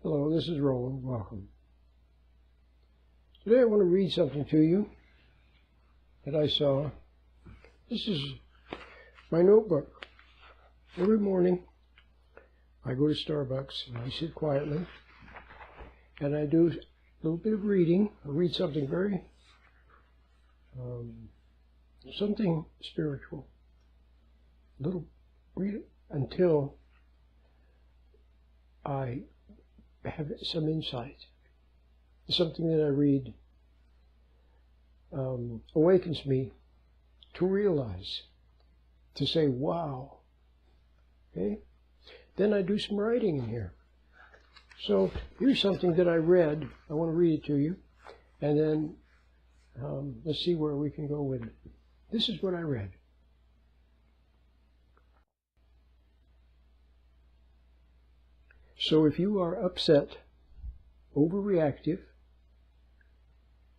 Hello, this is Roland. Welcome. Today I want to read something to you that I saw. This is my notebook. Every morning I go to Starbucks and I sit quietly and I do a little bit of reading. I read something very, something spiritual. Read it until I have some insight. Something that I read awakens me to realize, to say, wow. Okay? Then I do some writing in here. So here's something that I read. I want to read it to you. And then let's see where we can go with it. This is what I read. So if you are upset, overreactive,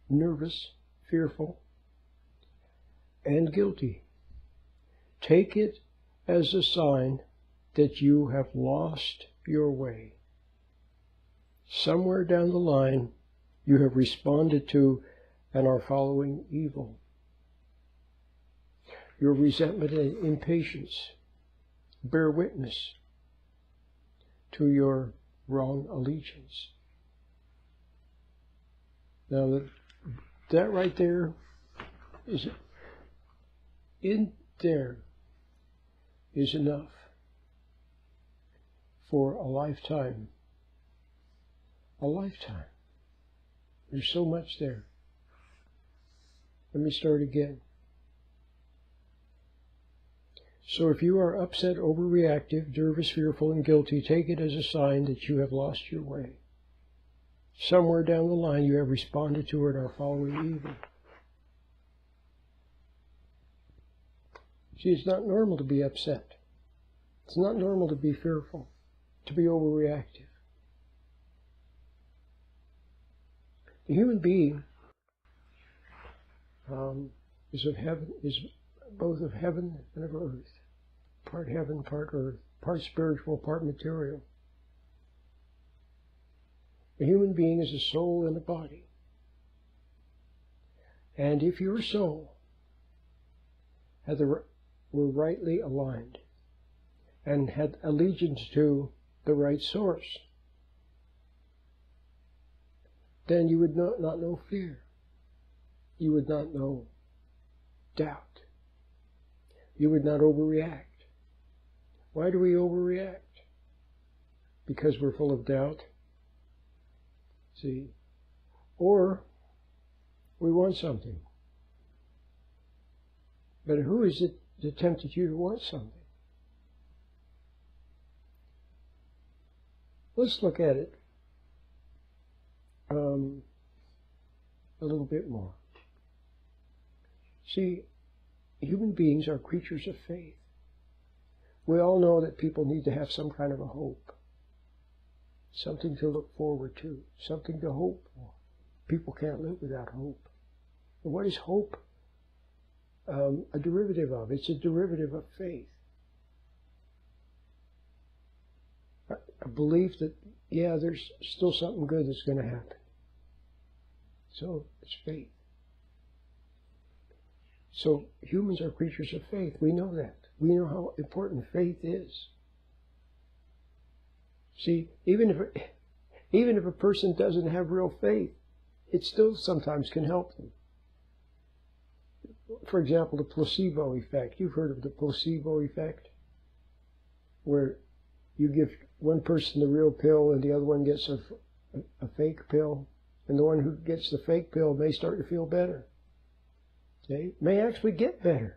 nervous, fearful, and guilty, take it as a sign that you have lost your way. Somewhere down the line, you have responded to and are following evil. Your resentment and impatience bear witness to your wrong allegiance. Now that right there is enough for a lifetime. A lifetime. There's so much there. Let me start again. So if you are upset, overreactive, nervous, fearful, and guilty, take it as a sign that you have lost your way. Somewhere down the line you have responded to it and are following evil. See, it's not normal to be upset. It's not normal to be fearful, to be overreactive. The human being is both of heaven and of earth. Part heaven, part earth, part spiritual, part material. A human being is a soul and a body. And if your soul were rightly aligned and had allegiance to the right source, then you would not know fear. You would not know doubt. You would not overreact. Why do we overreact? Because we're full of doubt. See? Or we want something. But who is it that tempted you to want something? Let's look at it a little bit more. See, human beings are creatures of faith. We all know that people need to have some kind of a hope. Something to look forward to. Something to hope for. People can't live without hope. And what is hope a derivative of? It's a derivative of faith. A belief that, yeah, there's still something good that's going to happen. So it's faith. So humans are creatures of faith. We know that. We know how important faith is. See, even if a person doesn't have real faith, it still sometimes can help them. For example, the placebo effect. You've heard of the placebo effect, where you give one person the real pill and the other one gets a fake pill, and the one who gets the fake pill may start to feel better. Okay? May actually get better.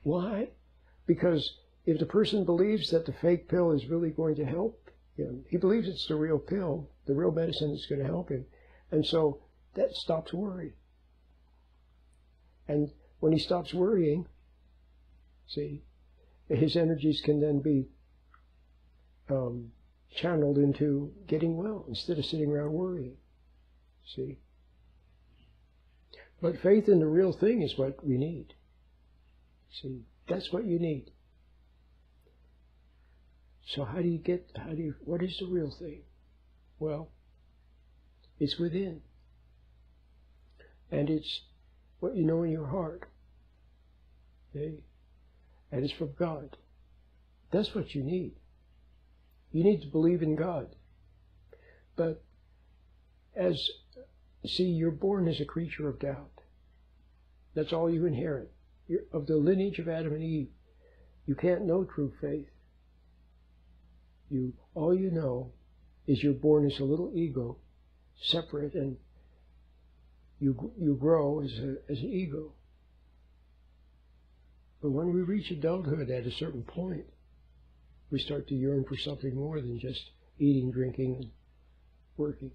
Why? Because if the person believes that the fake pill is really going to help him, he believes it's the real pill, the real medicine that's going to help him, and so that stops worry. And when he stops worrying, see, his energies can then be channeled into getting well instead of sitting around worrying. See? But faith in the real thing is what we need. See, that's what you need. So what is the real thing? Well, it's within. And it's what you know in your heart. Okay? And it's from God. That's what you need. You need to believe in God. But you're born as a creature of doubt. That's all you inherit. You're of the lineage of Adam and Eve. You can't know true faith. All you know is you're born as a little ego, separate, and you grow as an ego. But when we reach adulthood at a certain point, we start to yearn for something more than just eating, drinking, and working.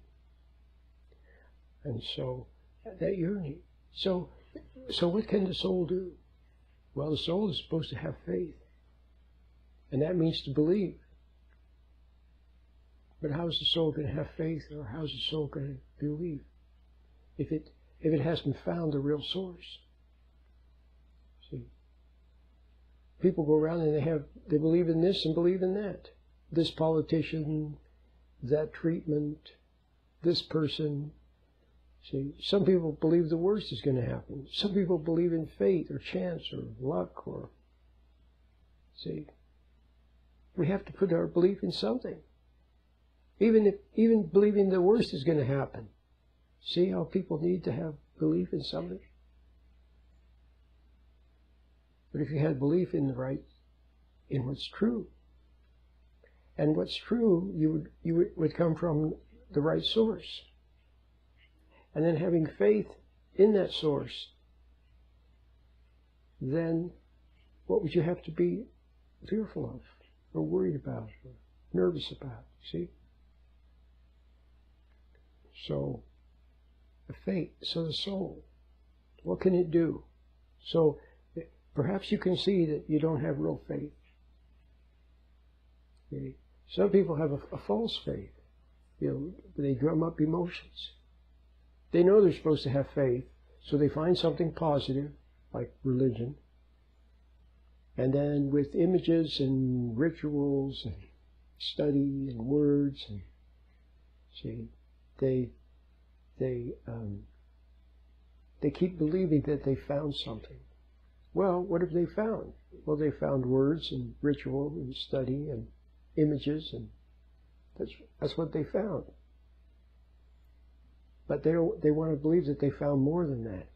And so, that yearning. So what can the soul do? Well, the soul is supposed to have faith. And that means to believe. But how is the soul going to have faith, or how is the soul going to believe if it hasn't found the real source? See, people go around and they believe in this and believe in that. This politician, that treatment, this person. See, some people believe the worst is going to happen. Some people believe in fate or chance or luck or. See, we have to put our belief in something. Even believing the worst is going to happen. See how people need to have belief in something? But if you had belief in what's true, and what's true, you would come from the right source. And then having faith in that source, then what would you have to be fearful of, or worried about, or nervous about? See? So, the soul, what can it do? So, perhaps you can see that you don't have real faith. Okay? Some people have a false faith. They drum up emotions. They know they're supposed to have faith, so they find something positive, like religion, and then with images and rituals and study and words, and they keep believing that they found something. Well, what have they found? Well, they found words and ritual and study and images, and that's what they found. But they want to believe that they found more than that.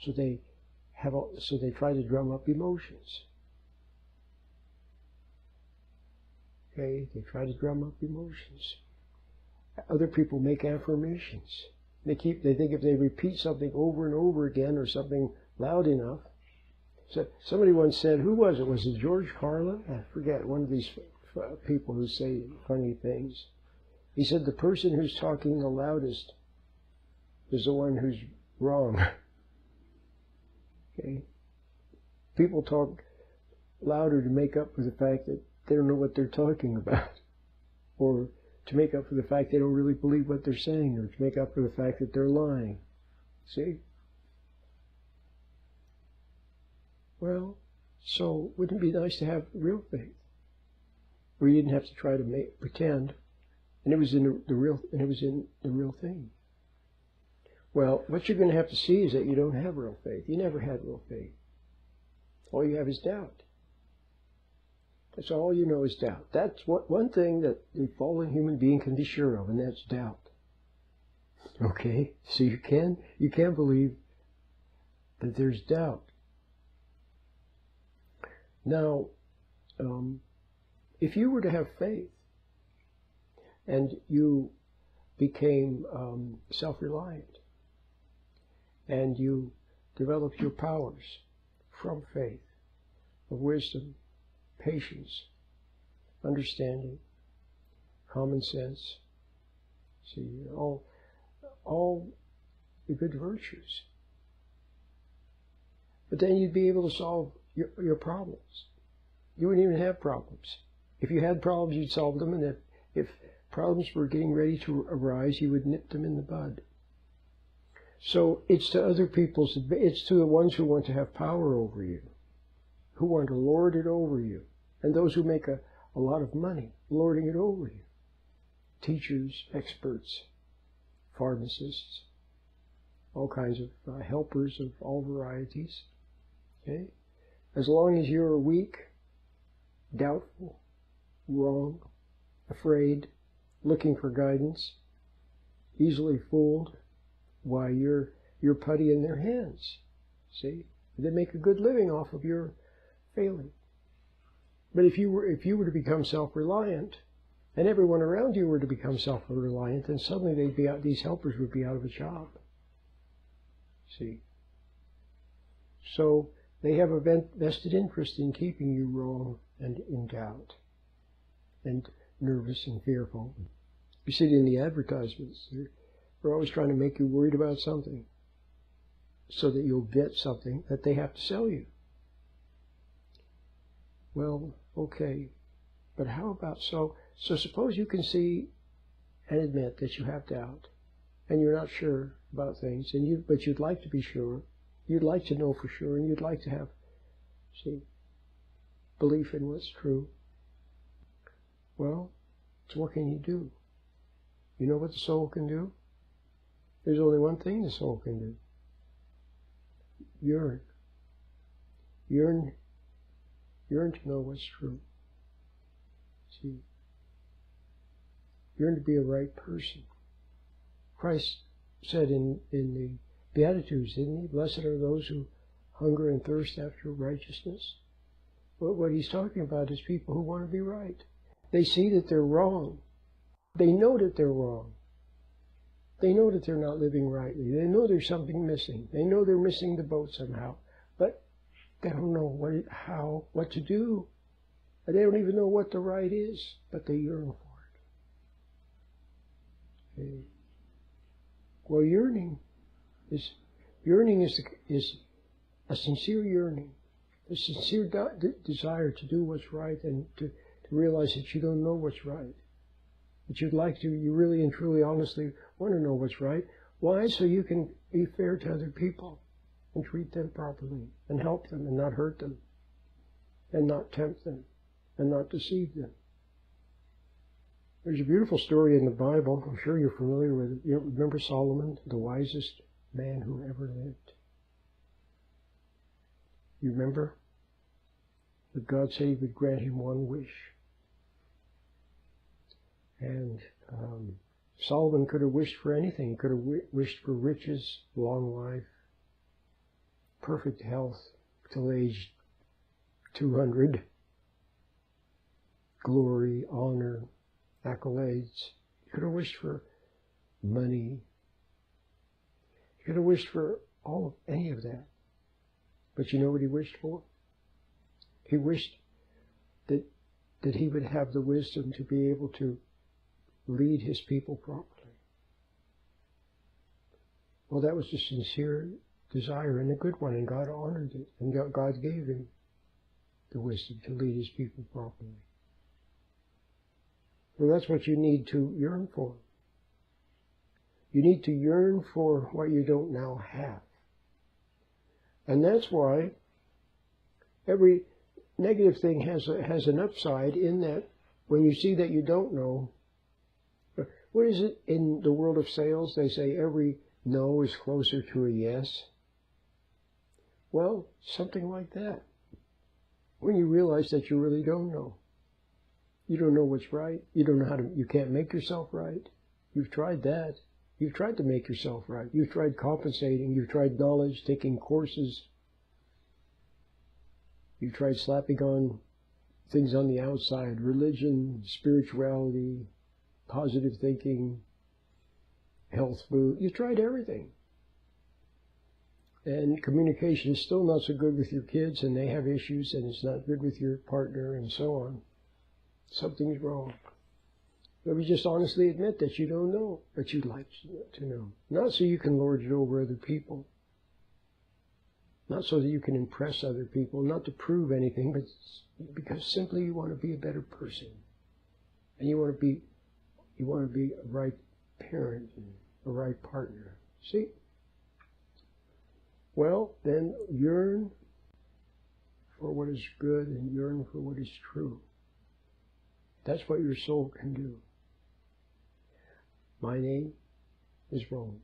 So they try to drum up emotions. Okay, they try to drum up emotions. Other people make affirmations. They think if they repeat something over and over again, or something loud enough. So somebody once said, who was it? Was it George Carlin? I forget, one of these people who say funny things. He said the person who's talking the loudest is the one who's wrong. Okay? People talk louder to make up for the fact that they don't know what they're talking about, or to make up for the fact they don't really believe what they're saying, or to make up for the fact that they're lying. See? Well, so wouldn't it be nice to have real faith, where you didn't have to try to pretend, and it was in the real thing. Well, what you're going to have to see is that you don't have real faith. You never had real faith. All you have is doubt. That's all you know is doubt. That's one thing that a fallen human being can be sure of, and that's doubt. Okay? So you can believe that there's doubt. Now, if you were to have faith, and you became self-reliant, and you developed your powers from faith, of wisdom, patience, understanding, common sense, all the good virtues. But then you'd be able to solve your problems. You wouldn't even have problems. If you had problems, you'd solve them, and if problems were getting ready to arise, you would nip them in the bud. So it's to it's to the ones who want to have power over you, who want to lord it over you, and those who make a lot of money lording it over you. teachers, experts, pharmacists, all kinds of helpers of all varieties. Okay? As long as you're weak, doubtful, wrong, afraid, looking for guidance, easily fooled, why you're putty in their hands. See? They make a good living off of your failing. But if you were to become self-reliant, and everyone around you were to become self-reliant, then suddenly these helpers would be out of a job. See? So they have a vested interest in keeping you wrong and in doubt and nervous and fearful. You see it in the advertisements. They're always trying to make you worried about something so that you'll get something that they have to sell you. Well, okay, but how about so suppose you can see and admit that you have doubt and you're not sure about things, but you'd like to be sure, you'd like to know for sure, and you'd like to have, belief in what's true. Well, so what can you do? You know what the soul can do? There's only one thing the soul can do. Yearn. Yearn to know what's true. See? Yearn to be a right person. Christ said in the Beatitudes, didn't he? Blessed are those who hunger and thirst after righteousness. What he's talking about is people who want to be right. They see that they're wrong. They know that they're wrong. They know that they're not living rightly. They know there's something missing. They know they're missing the boat somehow. But they don't know what to do. And they don't even know what the right is, but they yearn for it. Okay. Well, yearning is a sincere yearning, a sincere desire to do what's right and to realize that you don't know what's right. But you really and truly, honestly want to know what's right. Why? So you can be fair to other people and treat them properly and help them and not hurt them and not tempt them and not deceive them. There's a beautiful story in the Bible. I'm sure you're familiar with it. You remember Solomon, the wisest man who ever lived? You remember? That God said he would grant him one wish. And Solomon could have wished for anything. He could have wished for riches, long life, perfect health till age 200, glory, honor, accolades. He could have wished for money. He could have wished for any of that. But you know what he wished for? He wished that he would have the wisdom to be able to lead his people properly. Well, that was a sincere desire and a good one, and God honored it, and God gave him the wisdom to lead his people properly. Well, that's what you need to yearn for. You need to yearn for what you don't now have. And that's why every negative thing has an upside in that when you see that you don't know. What is it in the world of sales? They say every no is closer to a yes. Well, something like that. When you realize that you really don't know. You don't know what's right. You don't know you can't make yourself right. You've tried that. You've tried to make yourself right. You've tried compensating. You've tried knowledge, taking courses. You've tried slapping on things on the outside, religion, spirituality, positive thinking, health food. You've tried everything. And communication is still not so good with your kids, and they have issues, and it's not good with your partner, and so on. Something's wrong. But we just honestly admit that you don't know, but you'd like to know. Not so you can lord it over other people. Not so that you can impress other people, not to prove anything, but because simply you want to be a better person. And you want to be a right parent and a right partner. See? Well, then yearn for what is good and yearn for what is true. That's what your soul can do. my name is wrong.